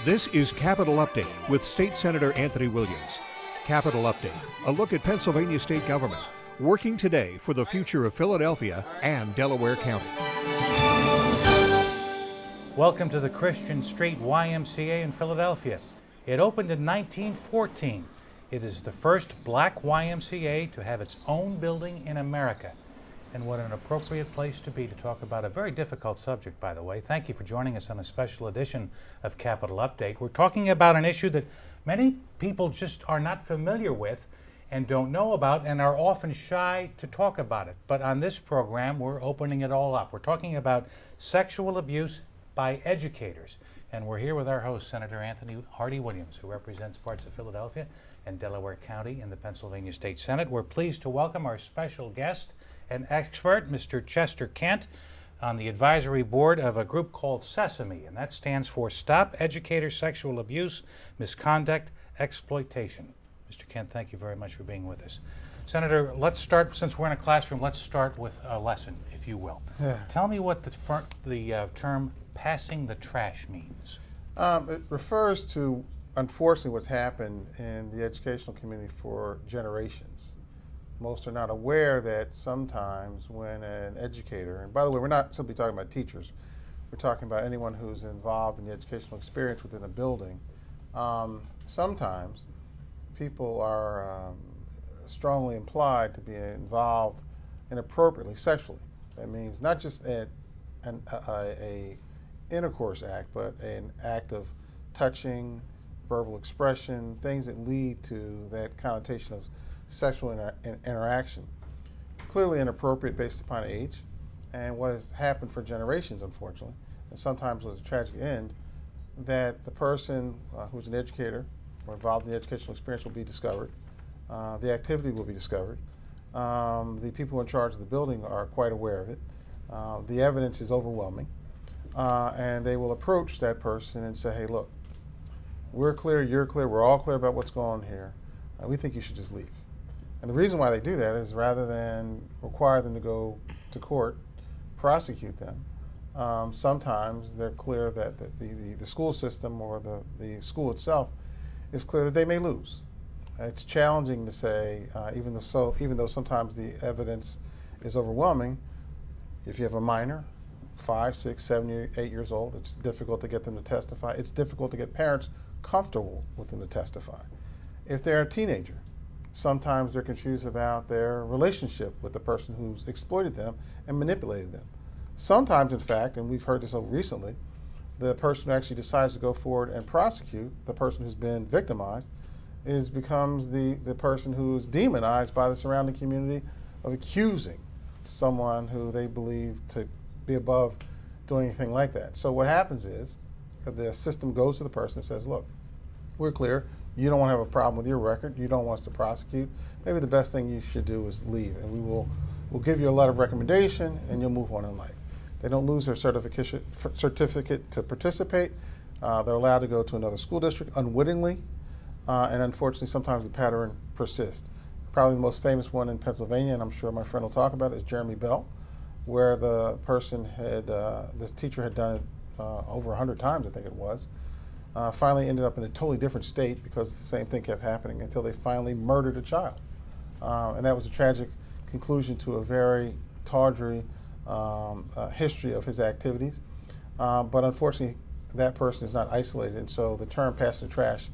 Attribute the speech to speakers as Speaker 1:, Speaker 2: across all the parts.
Speaker 1: This is Capital Update with State Senator Anthony Williams. Capital Update, a look at Pennsylvania state government, working today for the future of Philadelphia and Delaware County.
Speaker 2: Welcome to the Christian Street YMCA in Philadelphia. It opened in 1914. It is the first black YMCA to have its own building in America. And what an appropriate place to be to talk about a very difficult subject, by the way. Thank you for joining us on a special edition of Capital Update. We're talking about an issue that many people just are not familiar with and don't know about and are often shy to talk about it. But on this program, we're opening it all up. We're talking about sexual abuse by educators. And we're here with our host, Senator Anthony Hardy Williams, who represents parts of Philadelphia and Delaware County in the Pennsylvania State Senate. We're pleased to welcome our special guest and expert, Mr. Chester Kent, on the advisory board of a group called Sesame, and that stands for Stop Educator Sexual Abuse, Misconduct, Exploitation. Mr. Kent, thank you very much for being with us. Senator, let's start, since we're in a classroom, let's start with a lesson, if you will. Yeah. Tell me what the term passing the trash means.
Speaker 3: It refers to, unfortunately, what's happened in the educational community for generations. Most are not aware that sometimes when an educator, and by the way, we're not simply talking about teachers, we're talking about anyone who's involved in the educational experience within a building. Sometimes people are strongly implied to be involved inappropriately sexually. That means not just a intercourse act, but an act of touching, verbal expression, things that lead to that connotation of sexual interaction. Clearly inappropriate based upon age, and what has happened for generations, unfortunately, and sometimes with a tragic end, that the person who's an educator or involved in the educational experience will be discovered, the activity will be discovered, the people in charge of the building are quite aware of it, the evidence is overwhelming, and they will approach that person and say, hey, look, we're clear, you're clear, we're all clear about what's going on here, we think you should just leave. And the reason why they do that is rather than require them to go to court, prosecute them, sometimes they're clear that the school system or the school itself is clear that they may lose. It's challenging to say, even though sometimes the evidence is overwhelming, if you have a minor, 5, 6, 7, 8 years old, it's difficult to get them to testify. It's difficult to get parents comfortable with them to testify. If they're a teenager, sometimes they're confused about their relationship with the person who's exploited them and manipulated them. Sometimes, in fact, and we've heard this over recently, the person who actually decides to go forward and prosecute the person who's been victimized becomes the person who is demonized by the surrounding community of accusing someone who they believe to be above doing anything like that. So what happens is the system goes to the person and says, look, we're clear. You don't want to have a problem with your record. You don't want us to prosecute. Maybe the best thing you should do is leave, and we'll give you a letter of recommendation, and you'll move on in life. They don't lose their certificate to participate. They're allowed to go to another school district unwittingly, and unfortunately, sometimes the pattern persists. Probably the most famous one in Pennsylvania, and I'm sure my friend will talk about it, is Jeremy Bell, where the person this teacher had done it over 100 times, I think it was. Finally ended up in a totally different state because the same thing kept happening until they finally murdered a child. And that was a tragic conclusion to a very tawdry history of his activities. But unfortunately, that person is not isolated, and so the term passing the trash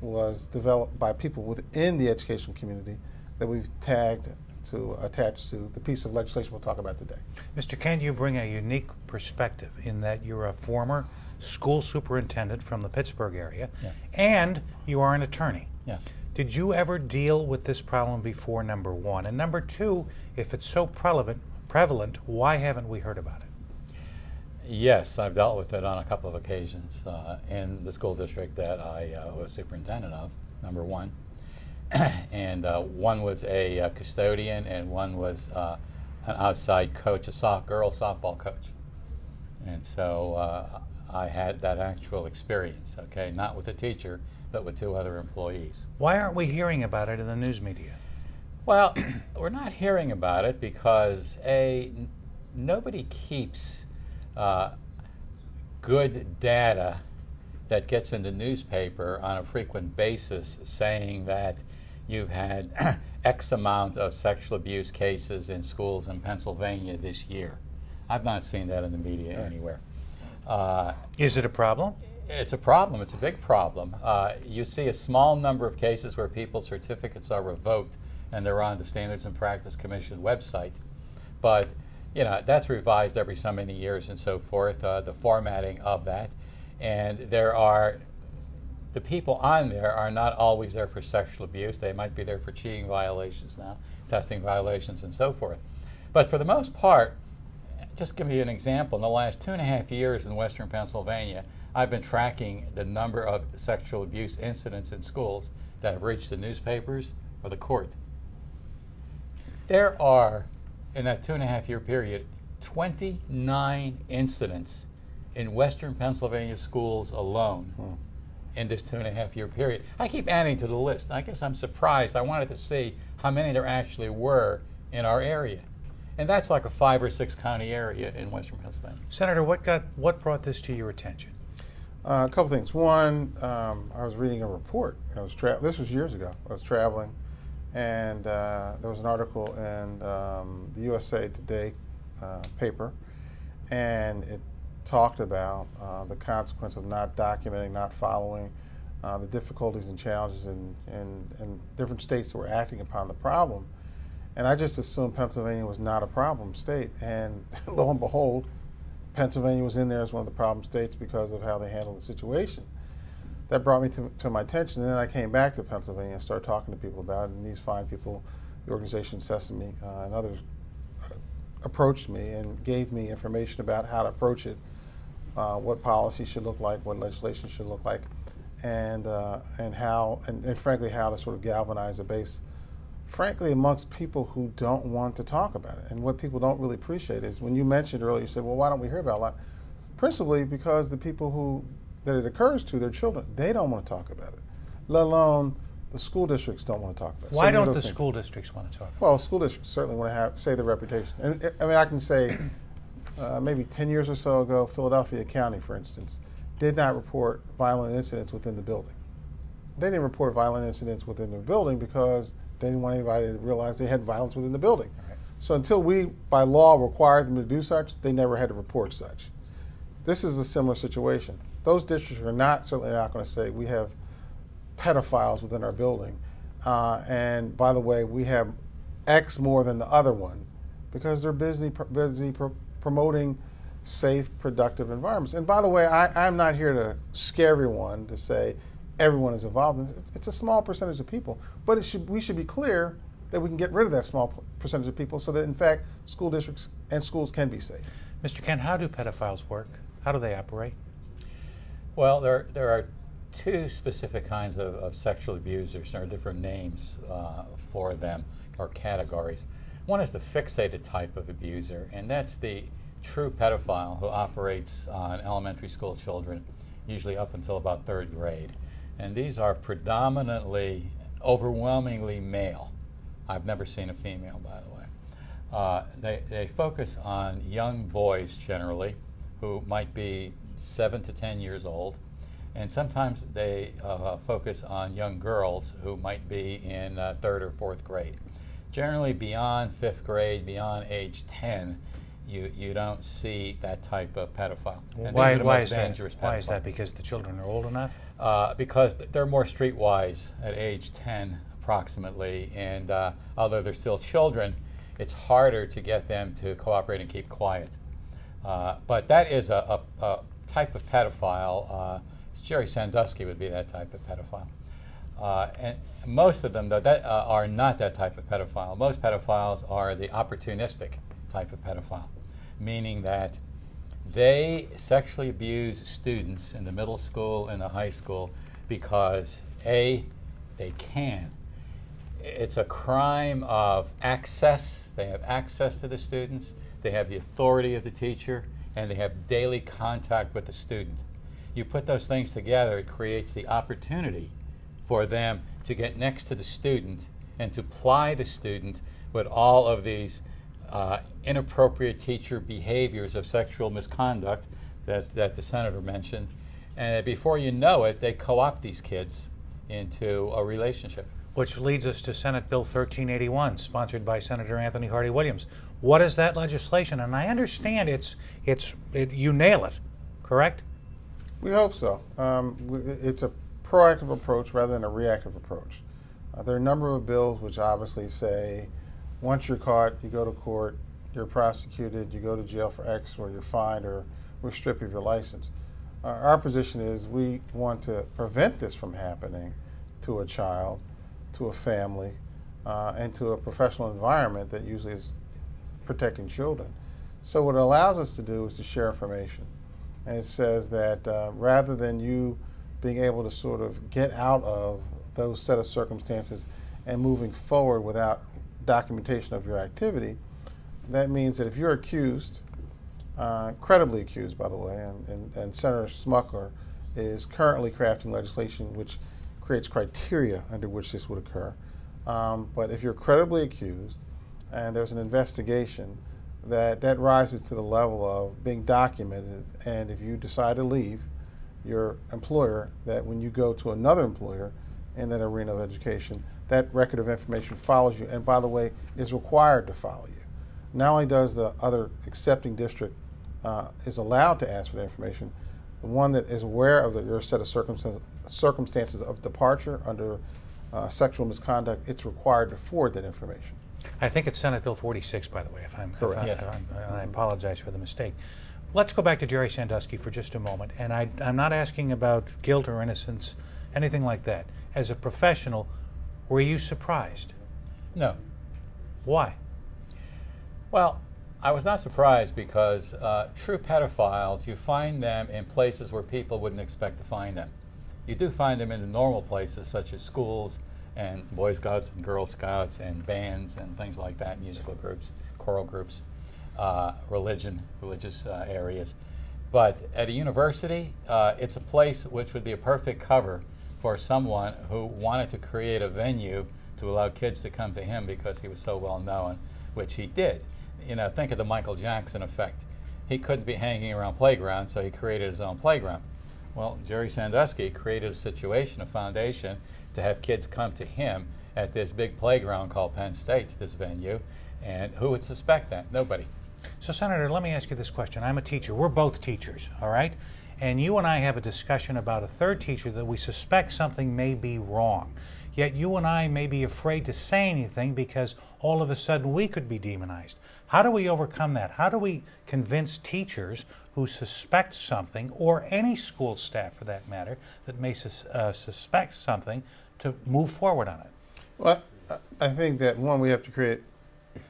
Speaker 3: was developed by people within the educational community that we've tagged to attach to the piece of legislation we'll talk about today.
Speaker 2: Mr. Kent, you bring a unique perspective in that you're a former school superintendent from the Pittsburgh area, yes, and you are an attorney.
Speaker 4: Yes.
Speaker 2: Did you ever deal with this problem before, number one? And number two, if it's so prevalent, why haven't we heard about it?
Speaker 4: Yes, I've dealt with it on a couple of occasions in the school district that I was superintendent of, number one. And one was a custodian, and one was an outside coach, a girls softball coach. And so I had that actual experience, okay, not with a teacher, but with 2 other employees.
Speaker 2: Why aren't we hearing about it in the news media?
Speaker 4: Well, we're not hearing about it because, nobody keeps good data that gets in the newspaper on a frequent basis saying that you've had X amount of sexual abuse cases in schools in Pennsylvania this year. I've not seen that in the media anywhere.
Speaker 2: Is it a problem?
Speaker 4: It's a problem. It's a big problem. You see a small number of cases where people's certificates are revoked and they're on the Standards and Practice Commission website. But that's revised every so many years and so forth, the formatting of that. And the people on there are not always there for sexual abuse. They might be there for cheating violations now, testing violations and so forth. But for the most part, just give you an example, in the last 2.5 years in Western Pennsylvania, I've been tracking the number of sexual abuse incidents in schools that have reached the newspapers or the court. There are, in that 2.5-year period, 29 incidents in Western Pennsylvania schools alone in this 2.5-year period. I keep adding to the list. I guess I'm surprised. I wanted to see how many there actually were in our area. And that's like a 5 or 6 county area in Western Pennsylvania.
Speaker 2: Senator, what brought this to your attention?
Speaker 3: A couple things. One, I was reading a report. This was years ago. I was traveling, and there was an article in the USA Today paper, and it talked about the consequence of not documenting, not following, the difficulties and challenges in different states that were acting upon the problem. And I just assumed Pennsylvania was not a problem state. And lo and behold, Pennsylvania was in there as one of the problem states because of how they handled the situation. That brought me to my attention. And then I came back to Pennsylvania and started talking to people about it. And these fine people, the organization Sesame and others, approached me and gave me information about how to approach it, what policy should look like, what legislation should look like, and frankly, how to sort of galvanize a base, frankly, amongst people who don't want to talk about it. And what people don't really appreciate is when you mentioned earlier, you said, well, why don't we hear about it a lot? Principally because the people that it occurs to, their children, they don't want to talk about it, let alone the school districts don't want to talk about it.
Speaker 2: Why don't the school districts want to talk about it?
Speaker 3: Well, school districts certainly want to say their reputation. And I mean, I can say maybe 10 years or so ago, Philadelphia County, for instance, did not report violent incidents within the building. They didn't report violent incidents within the building because they didn't want anybody to realize they had violence within the building. Right. So until we, by law, required them to do such, they never had to report such. This is a similar situation. Those districts are certainly not going to say we have pedophiles within our building. And by the way, we have X more than the other one because they're busy promoting safe, productive environments. And by the way, I'm not here to scare everyone to say everyone is involved. It's a small percentage of people, but we should be clear that we can get rid of that small percentage of people so that, in fact, school districts and schools can be safe.
Speaker 2: Mr. Kent, how do pedophiles work? How do they operate?
Speaker 4: Well, there are 2 specific kinds of sexual abusers. There are different names for them, or categories. One is the fixated type of abuser, and that's the true pedophile who operates on elementary school children, usually up until about 3rd grade. And these are predominantly, overwhelmingly male. I've never seen a female, by the way. They focus on young boys generally, who might be 7 to 10 years old, and sometimes they focus on young girls who might be in 3rd or 4th grade. Generally, beyond 5th grade, beyond age 10, you don't see that type of pedophile. And
Speaker 2: why
Speaker 4: is that?
Speaker 2: Why is that? Because the children are old enough?
Speaker 4: Because they're more streetwise at age 10 approximately, and although they're still children, it's harder to get them to cooperate and keep quiet. But that is a type of pedophile. Jerry Sandusky would be that type of pedophile. And most of them, though, are not that type of pedophile. Most pedophiles are the opportunistic type of pedophile, meaning that they sexually abuse students in the middle school and the high school because, A, they can. It's a crime of access. They have access to the students, they have the authority of the teacher, and they have daily contact with the student. You put those things together, it creates the opportunity for them to get next to the student and to ply the student with all of these inappropriate teacher behaviors of sexual misconduct that the senator mentioned, And before you know it, they co-opt these kids into a relationship.
Speaker 2: Which leads us to Senate Bill 1381, sponsored by Senator Anthony Hardy Williams. What is that legislation? And I understand you nail it, correct?
Speaker 3: We hope so. It's a proactive approach rather than a reactive approach. There are a number of bills which obviously say once you're caught, you go to court, you're prosecuted, you go to jail for X, or you're fined, or we're stripped of your license. Our position is we want to prevent this from happening to a child, to a family, and to a professional environment that usually is protecting children. So what it allows us to do is to share information. And it says that rather than you being able to sort of get out of those set of circumstances and moving forward without documentation of your activity, that means that if you're accused, credibly accused, by the way, and Senator Smucker is currently crafting legislation which creates criteria under which this would occur. But if you're credibly accused and there's an investigation, that rises to the level of being documented, and if you decide to leave your employer, that when you go to another employer in that arena of education, that record of information follows you, and by the way, is required to follow you. Not only does the other accepting district is allowed to ask for the information, the one that is aware of your set of circumstances of departure under sexual misconduct, it's required to forward that information.
Speaker 2: I think it's Senate Bill 46, by the way, if I'm correct.
Speaker 4: Yes.
Speaker 2: I apologize for the mistake. Let's go back to Jerry Sandusky for just a moment. And I'm not asking about guilt or innocence, anything like that. As a professional, were you surprised?
Speaker 4: No.
Speaker 2: Why?
Speaker 4: Well, I was not surprised because true pedophiles, you find them in places where people wouldn't expect to find them. You do find them in the normal places such as schools and Boy Scouts and Girl Scouts and bands and things like that, musical groups, choral groups, religious areas. But at a university, it's a place which would be a perfect cover for someone who wanted to create a venue to allow kids to come to him because he was so well known, which he did. You know, think of the Michael Jackson effect. He couldn't be hanging around playgrounds, so he created his own playground. Well, Jerry Sandusky created a situation, a foundation, to have kids come to him at this big playground called Penn State, this venue, and who would suspect that? Nobody.
Speaker 2: So, Senator, let me ask you this question. I'm a teacher. We're both teachers, all right? And you and I have a discussion about a third teacher that we suspect something may be wrong. Yet you and I may be afraid to say anything because all of a sudden we could be demonized. How do we overcome that? How do we convince teachers who suspect something, or any school staff for that matter, that may suspect something, to move forward on it?
Speaker 3: Well, I think that, one, we have to create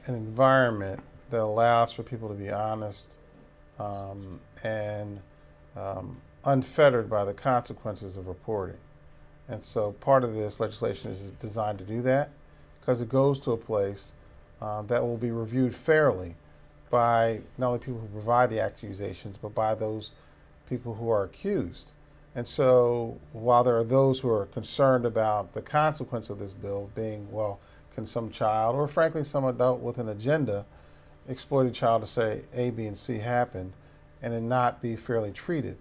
Speaker 3: an environment that allows for people to be honest and unfettered by the consequences of reporting. And so part of this legislation is designed to do that, because it goes to a place that will be reviewed fairly by not only people who provide the accusations, but by those people who are accused. And so while there are those who are concerned about the consequence of this bill being, well, can some child, or frankly some adult with an agenda, exploit a child to say A, B, and C happened and then not be fairly treated,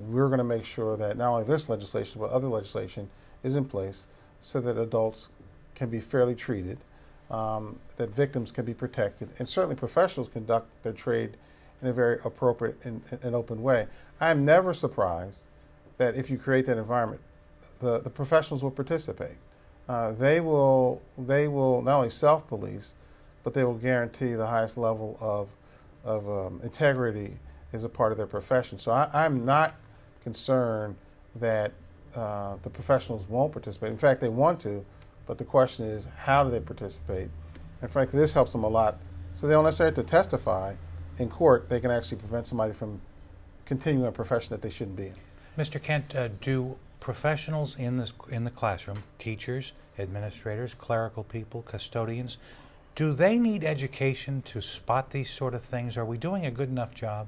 Speaker 3: we're going to make sure that not only this legislation, but other legislation is in place so that adults can be fairly treated, that victims can be protected, and certainly professionals conduct their trade in a very appropriate and open way. I am never surprised that if you create that environment, the professionals will participate. They will not only self-police, but they will guarantee the highest level of integrity as a part of their profession. So I'm not concerned that the professionals won't participate. In fact, they want to, but the question is, how do they participate? And frankly, this helps them a lot. So they don't necessarily have to testify in court. They can actually prevent somebody from continuing a profession that they shouldn't be in.
Speaker 2: Mr. Kent, do professionals in the classroom, teachers, administrators, clerical people, custodians, do they need education to spot these sort of things? Are we doing a good enough job?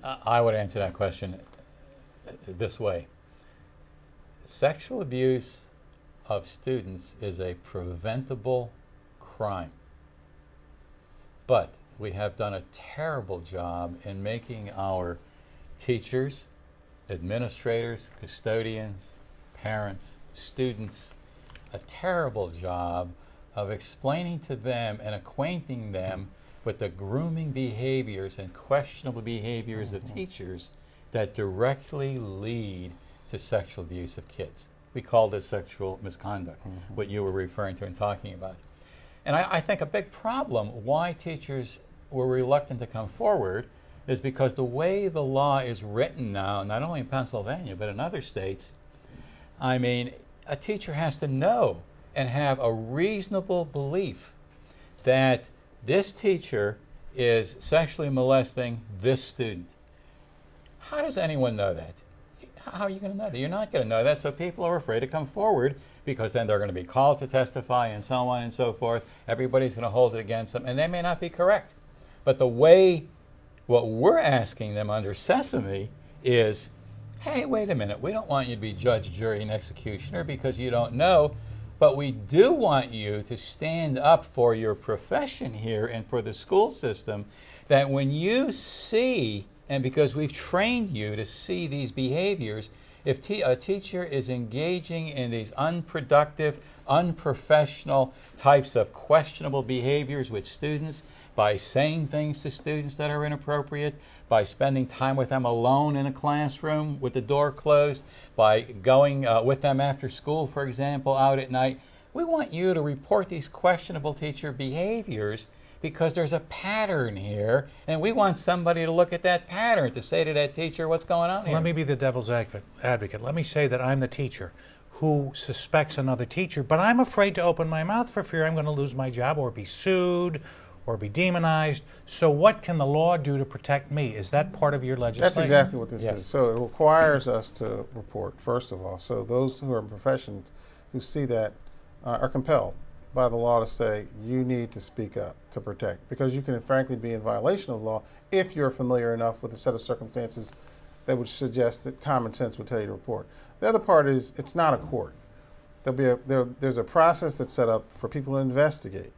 Speaker 4: I would answer that question this way. Sexual abuse of students is a preventable crime. But we have done a terrible job in making our teachers administrators, custodians, parents, students a terrible job of explaining to them and acquainting them with the grooming behaviors and questionable behaviors of teachers that directly lead to sexual abuse of kids. We call this sexual misconduct, what you were referring to and talking about. And I think a big problem why teachers were reluctant to come forward is because the way the law is written now, not only in Pennsylvania, but in other states, I mean, a teacher has to know and have a reasonable belief that this teacher is sexually molesting this student. How does anyone know that? How are you going to know that? You're not going to know that, so people are afraid to come forward because then they're going to be called to testify and so on and so forth. Everybody's going to hold it against them, and they may not be correct. But the way, what we're asking them under Sesame is, hey, wait a minute, we don't want you to be judge, jury, and executioner because you don't know, but we do want you to stand up for your profession here and for the school system, that when you see, and because we've trained you to see these behaviors, if a teacher is engaging in these unproductive, unprofessional types of questionable behaviors with students, by saying things to students that are inappropriate, by spending time with them alone in a classroom with the door closed, by going with them after school, for example, out at night, we want you to report these questionable teacher behaviors because there's a pattern here, and we want somebody to look at that pattern to say to that teacher, what's going on here?
Speaker 2: Let me be the devil's advocate. Let me say that I'm the teacher who suspects another teacher, but I'm afraid to open my mouth for fear I'm going to lose my job or be sued or be demonized. So what can the law do to protect me? Is that part of your legislation?
Speaker 3: That's exactly what this is. So it requires us to report, first of all. So those who are in professions who see that are compelled by the law to say, you need to speak up to protect. Because you can frankly be in violation of the law if you're familiar enough with a set of circumstances that would suggest that common sense would tell you to report. The other part is, it's not a court. There's a process that's set up for people to investigate.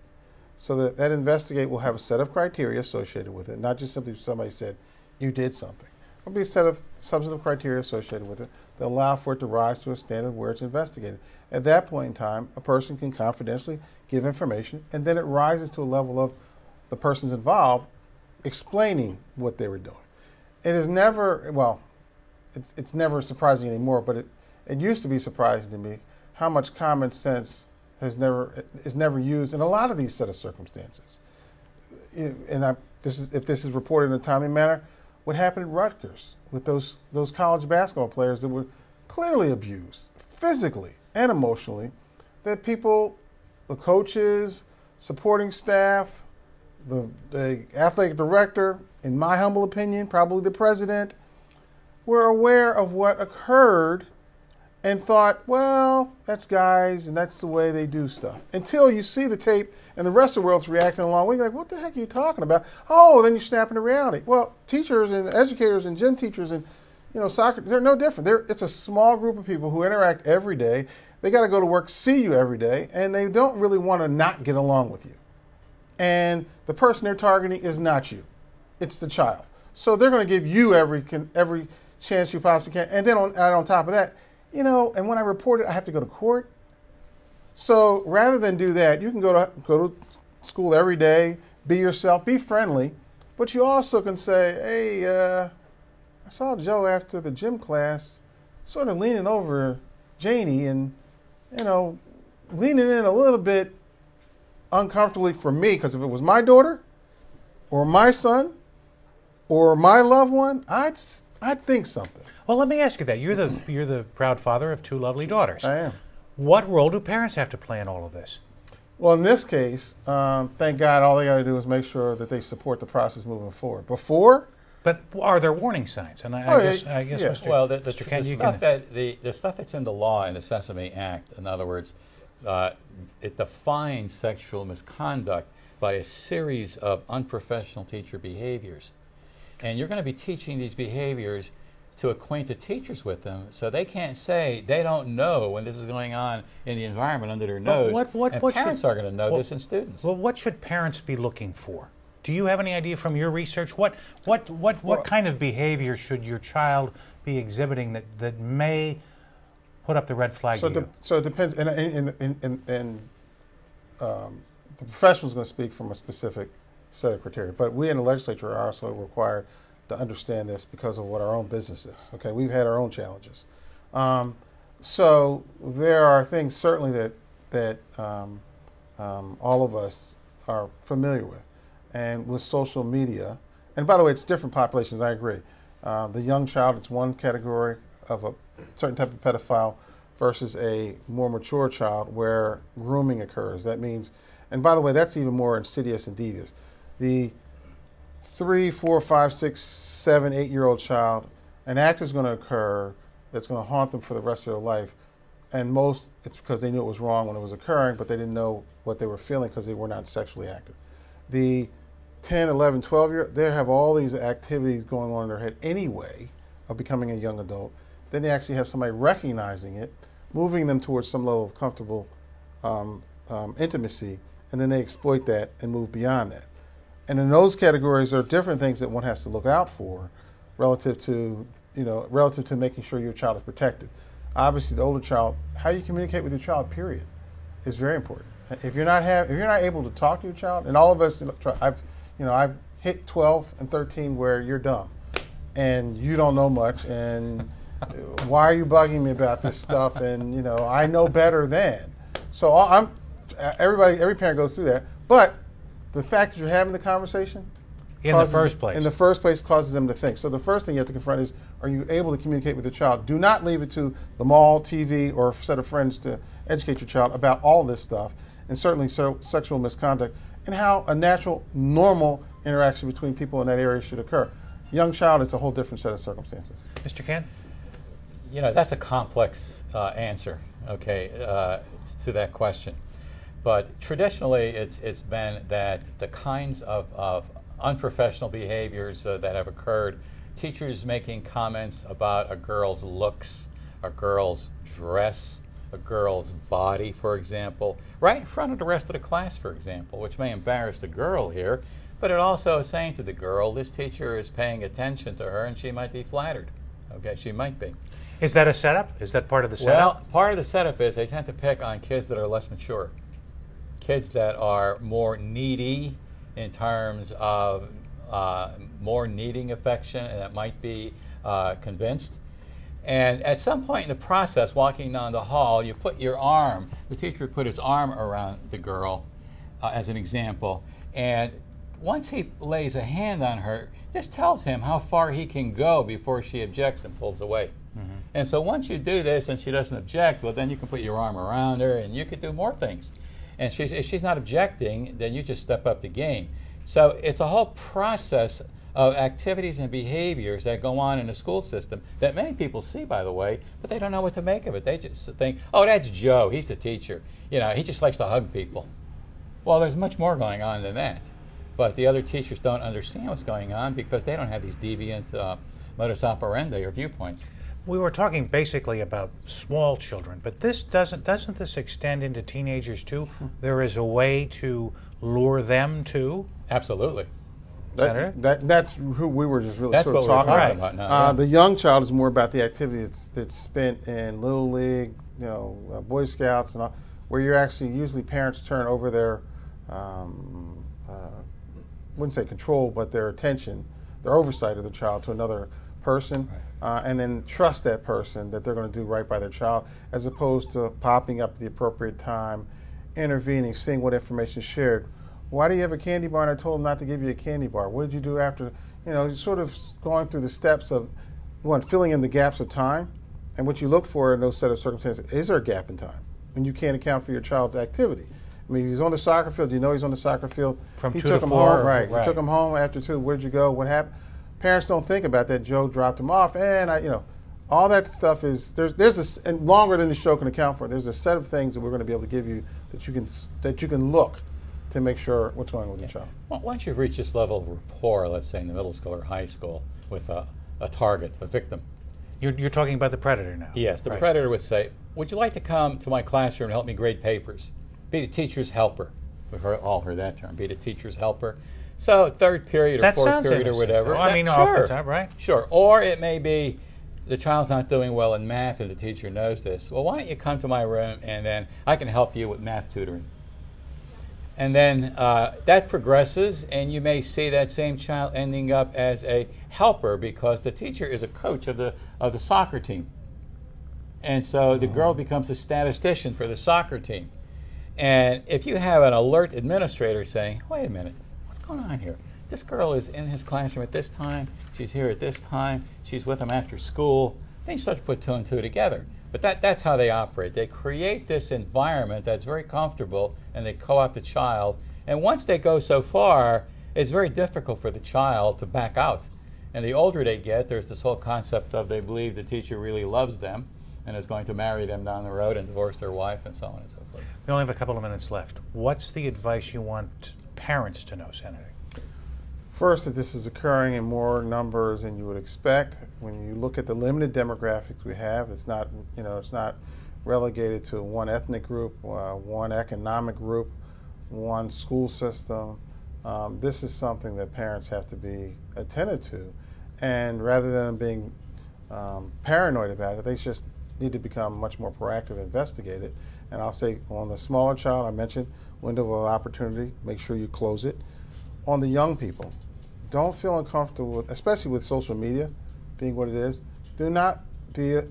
Speaker 3: So that investigate will have a set of criteria associated with it, not just simply somebody said, you did something. There'll be a set of substantive criteria associated with it that allow for it to rise to a standard where it's investigated. At that point in time, a person can confidentially give information, and then it rises to a level of the persons involved explaining what they were doing. It is never, well, it's never surprising anymore, but it used to be surprising to me how much common sense is never used in a lot of these set of circumstances. And if this is reported in a timely manner, what happened at Rutgers with those college basketball players that were clearly abused physically and emotionally, that people, the coaches, supporting staff, the athletic director, in my humble opinion, probably the president, were aware of what occurred and thought, well, that's guys and that's the way they do stuff. Until you see the tape and the rest of the world's reacting along with you, like, what the heck are you talking about? Oh, then you snap into reality. Well, teachers and educators and gym teachers and soccer, they're no different. It's a small group of people who interact every day. They got to go to work, see you every day, and they don't really want to not get along with you. And the person they're targeting is not you. It's the child. So they're going to give you every chance you possibly can. And then on top of that, and when I report it, I have to go to court. So rather than do that, you can go to school every day, be yourself, be friendly, but you also can say, hey, I saw Joe after the gym class sort of leaning over Janie and, leaning in a little bit uncomfortably for me, because if it was my daughter or my son or my loved one, I'd think something.
Speaker 2: Well, let me ask you that. You're the proud father of 2 lovely daughters.
Speaker 3: I am.
Speaker 2: What role do parents have to play in all of this?
Speaker 3: Well, in this case, thank God, all they got to do is make sure that they support the process moving forward. Before,
Speaker 2: but are there warning signs? And I guess,
Speaker 3: yeah.
Speaker 2: Mr.
Speaker 4: Well,
Speaker 2: Mr. Ken,
Speaker 4: the stuff that's in the law, in the Sesame Act, in other words, it defines sexual misconduct by a series of unprofessional teacher behaviors, and you're going to be teaching these behaviors to acquaint the teachers with them, so they can't say they don't know when this is going on in the environment under their nose. And parents are going to know this, and students.
Speaker 2: Well, what should parents be looking for Do you have any idea from your research what kind of behavior should your child be exhibiting that may put up the red flag to you?
Speaker 3: So it depends, and the professional is going to speak from a specific set of criteria, but we in the legislature are also required to understand this because of what our own business is. Okay, we've had our own challenges. So there are things certainly that all of us are familiar with. And with social media, and by the way, it's different populations, I agree. The young child, it's one category of a certain type of pedophile versus a more mature child where grooming occurs. That means, and by the way, that's even more insidious and devious. The 3, 4, 5, 6, 7, 8-year-old child, an act is going to occur that's going to haunt them for the rest of their life. And most, it's because they knew it was wrong when it was occurring, but they didn't know what they were feeling because they were not sexually active. The 10, 11, 12-year, they have all these activities going on in their head anyway of becoming a young adult. Then they actually have somebody recognizing it, moving them towards some level of comfortable intimacy, and then they exploit that and move beyond that. And in those categories, there are different things that one has to look out for relative to, relative to making sure your child is protected. Obviously, the older child, how you communicate with your child, period, is very important. If you're not able to talk to your child, and all of us, I've hit 12 and 13 where you're dumb and you don't know much, and why are you bugging me about this stuff? And I know better than. So every parent goes through that. But the fact that you're having the conversation
Speaker 2: in the first place
Speaker 3: causes them to think. So the first thing you have to confront is, are you able to communicate with your child? Do not leave it to the mall, TV, or a set of friends to educate your child about all this stuff, and certainly sexual misconduct, and how a natural, normal interaction between people in that area should occur. Young child, it's a whole different set of circumstances.
Speaker 2: Mr. Kent?
Speaker 4: That's a complex answer, okay, to that question. But traditionally, it's been that the kinds of unprofessional behaviors that have occurred, teachers making comments about a girl's looks, a girl's dress, a girl's body, for example, right in front of the rest of the class, for example, which may embarrass the girl here, but it also is saying to the girl, this teacher is paying attention to her and she might be flattered. Okay, she might be.
Speaker 2: Is that a setup? Is that part of the setup?
Speaker 4: Well, part of the setup is they tend to pick on kids that are less mature, kids that are more needy in terms of more needing affection, and that might be convinced. And at some point in the process, walking down the hall, you put your arm, the teacher would put his arm around the girl, as an example, and once he lays a hand on her, this tells him how far he can go before she objects and pulls away. Mm-hmm. And so once you do this and she doesn't object, well, then you can put your arm around her and you could do more things. And if she's not objecting, then you just step up the game. So it's a whole process of activities and behaviors that go on in the school system that many people see, by the way, but they don't know what to make of it. They just think, oh, that's Joe, he's the teacher. He just likes to hug people. Well, there's much more going on than that. But the other teachers don't understand what's going on because they don't have these deviant modus operandi or viewpoints.
Speaker 2: We were talking basically about small children, but this doesn't this extend into teenagers too? There is a way to lure them too?
Speaker 4: Absolutely.
Speaker 3: That's who we were just really
Speaker 4: that's
Speaker 3: sort of
Speaker 4: what
Speaker 3: talking
Speaker 4: we're talking about now. Yeah.
Speaker 3: The young child is more about the activity that's spent in Little League, Boy Scouts, and all, where you're actually, usually parents turn over their, wouldn't say control, but their attention, their oversight of the child to another person, and then trust that person that they're going to do right by their child, as opposed to popping up at the appropriate time, intervening, seeing what information is shared. Why do you have a candy bar? And I told them not to give you a candy bar. What did you do after? Sort of going through the steps of, filling in the gaps of time. And what you look for in those set of circumstances, is there a gap in time when you can't account for your child's activity? I mean, he's on the soccer field. Do you know he's on the soccer field?
Speaker 2: From
Speaker 3: he
Speaker 2: 2
Speaker 3: took
Speaker 2: to
Speaker 3: him
Speaker 2: 4,
Speaker 3: home, right? He took him home after 2. Where'd you go? What happened? Parents don't think about that. Joe dropped him off, and all that stuff is and longer than the show can account for. There's a set of things that we're going to be able to give you that you can look to make sure what's going on with your child.
Speaker 4: Well, once you've reached this level of rapport, let's say in the middle school or high school, with a target, a victim.
Speaker 2: You're talking about the predator now.
Speaker 4: Yes, the predator would say, would you like to come to my classroom and help me grade papers? Be the teacher's helper. We've all heard that term, be the teacher's helper. So third period or
Speaker 2: That
Speaker 4: fourth
Speaker 2: sounds
Speaker 4: period or
Speaker 2: innocent,
Speaker 4: whatever.
Speaker 2: though. I mean, off the top, right?
Speaker 4: Sure. Or it may be the child's not doing well in math and the teacher knows this. Well, why don't you come to my room and then I can help you with math tutoring. And then that progresses, and you may see that same child ending up as a helper because the teacher is a coach of the soccer team. And so the girl becomes a statistician for the soccer team. And if you have an alert administrator saying, wait a minute, what's going on here? This girl is in his classroom at this time, she's here at this time, she's with him after school, then you start to put two and two together. But that's how they operate. They create this environment that's very comfortable, and they co-opt the child. And once they go so far, it's very difficult for the child to back out. And the older they get, there's this whole concept of they believe the teacher really loves them and is going to marry them down the road and divorce their wife and so on and so forth.
Speaker 2: We only have a couple of minutes left. What's the advice you want parents to know, Senator?
Speaker 3: First, that this is occurring in more numbers than you would expect. When you look at the limited demographics we have, it's not, it's not relegated to one ethnic group, one economic group, one school system. This is something that parents have to be attentive to, and rather than being paranoid about it, they just need to become much more proactive and investigate it. And I'll say on the smaller child, I mentioned window of opportunity, make sure you close it. On the young people, don't feel uncomfortable with, especially with social media being what it is, do not feel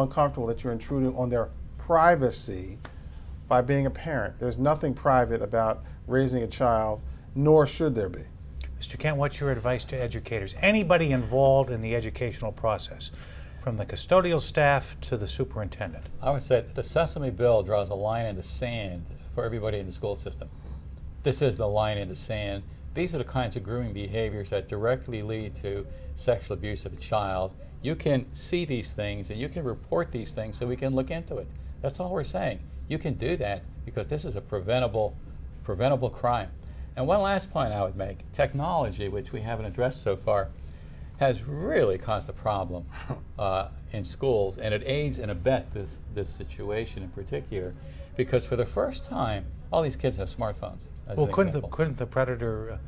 Speaker 3: uncomfortable that you're intruding on their privacy by being a parent. There's nothing private about raising a child, nor should there be.
Speaker 2: Mr. Kent, what's your advice to educators? Anybody involved in the educational process, from the custodial staff to the superintendent?
Speaker 4: I would say the Sesame Bill draws a line in the sand for everybody in the school system. This is the line in the sand. These are the kinds of grooming behaviors that directly lead to sexual abuse of a child. You can see these things and you can report these things so we can look into it. That's all we're saying. You can do that because this is a preventable crime. And one last point I would make, technology, which we haven't addressed so far, has really caused a problem in schools, and it aids and abets this situation in particular, because for the first time, all these kids have smartphones.
Speaker 2: Well, couldn't the predator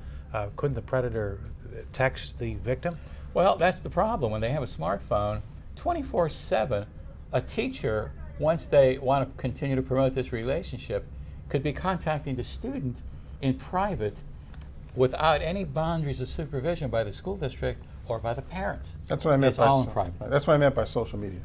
Speaker 2: text the victim?
Speaker 4: Well, that's the problem. When they have a smartphone, 24/7, a teacher, once they want to continue to promote this relationship, could be contacting the student in private without any boundaries of supervision by the school district or by the parents.
Speaker 3: That's what I meant.
Speaker 4: It's all in private.
Speaker 3: That's what I meant by social media.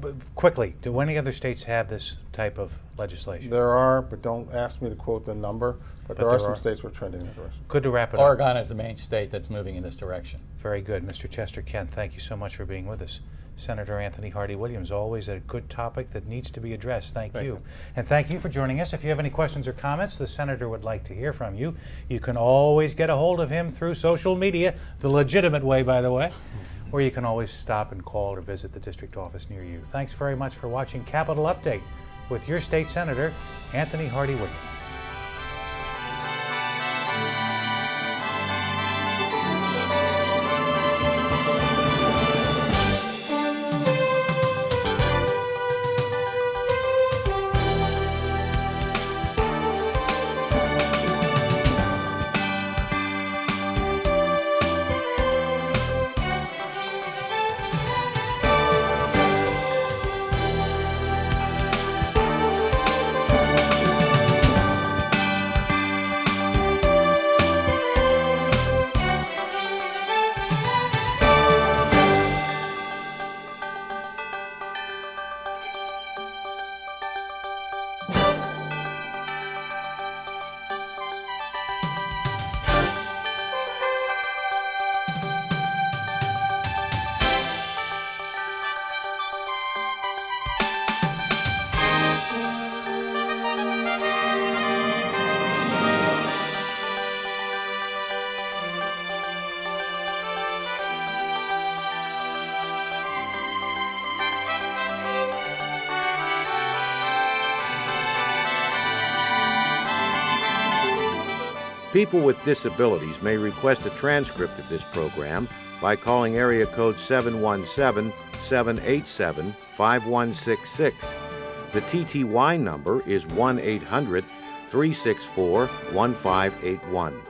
Speaker 2: But quickly, do any other states have this type of legislation?
Speaker 3: There are, but don't ask me to quote the number. But there are some states we're trending in that direction.
Speaker 2: Good to wrap it up.
Speaker 4: Oregon is the main state that's moving in this direction.
Speaker 2: Very good. Mr. Chester Kent, thank you so much for being with us. Senator Anthony Hardy Williams, always a good topic that needs to be addressed. Thank you. And thank you for joining us. If you have any questions or comments, the Senator would like to hear from you. You can always get a hold of him through social media, the legitimate way, by the way, or you can always stop and call or visit the district office near you. Thanks very much for watching Capitol Update with your state senator, Anthony Hardy Williams.
Speaker 5: People with disabilities may request a transcript of this program by calling area code 717-787-5166. The TTY number is 1-800 364 1581.